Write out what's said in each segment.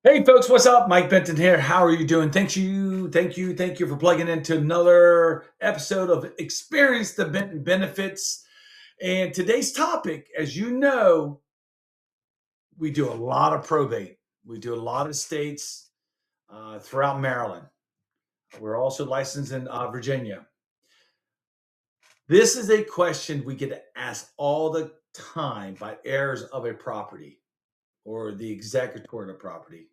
Hey folks, what's up? Mike Benton here. How are you doing? Thank you for plugging into another episode of Experience the Benton Benefits. And today's topic, as you know, we do a lot of probate. We do a lot of states throughout Maryland. We're also licensed in Virginia. This is a question we get asked all the time by heirs of a property or the executor of a property.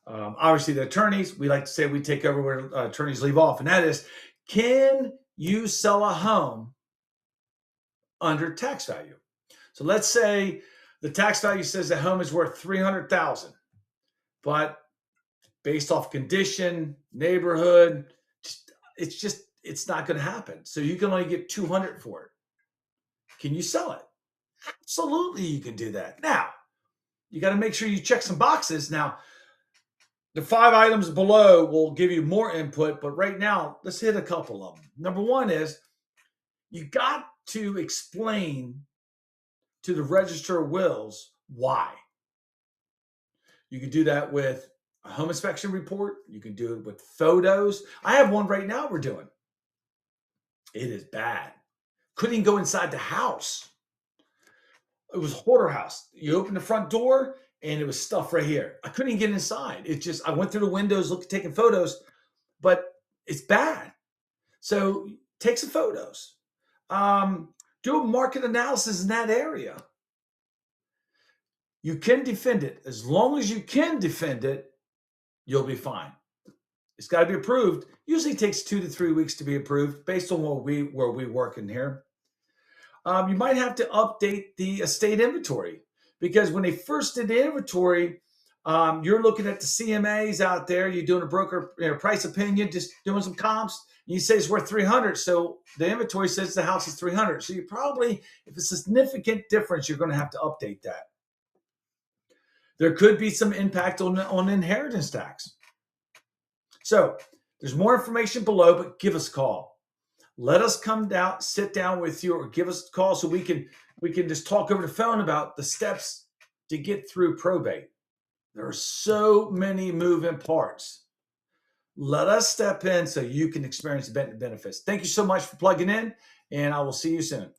Obviously, the attorneys, we like to say we take over where attorneys leave off, and that is, can you sell a home under tax value? So let's say the tax value says the home is worth 300,000, but based off condition, neighborhood, it's not going to happen. So you can only get 200 for it. Can you sell it? Absolutely, you can do that. Now, you got to make sure you check some boxes. Now, the 5 items below will give you more input, but right now, let's hit a couple of them. Number one is you got to explain to the register of wills why. You can do that with a home inspection report. You can do it with photos. I have one right now we're doing. It is bad. Couldn't even go inside the house. It was a hoarder house. You open the front door, and it was stuff right here. I couldn't even get inside. I went through the windows, taking photos, but it's bad. So take some photos. Do a market analysis in that area. You can defend it. As long as you can defend it, you'll be fine. It's got to be approved. Usually takes 2 to 3 weeks to be approved based on where we work in here. You might have to update the estate inventory, because when they first did the inventory, you're looking at the CMAs out there. You're doing a broker price opinion, just doing some comps. You say it's worth 300, so the inventory says the house is 300. So you probably, if it's a significant difference, you're going to have to update that. There could be some impact on inheritance tax. So there's more information below, but give us a call. Let us come down, sit down with you, or give us a call so we can just talk over the phone about the steps to get through probate. There are so many moving parts. Let us step in so you can experience the benefits. Thank you so much for plugging in, and I will see you soon.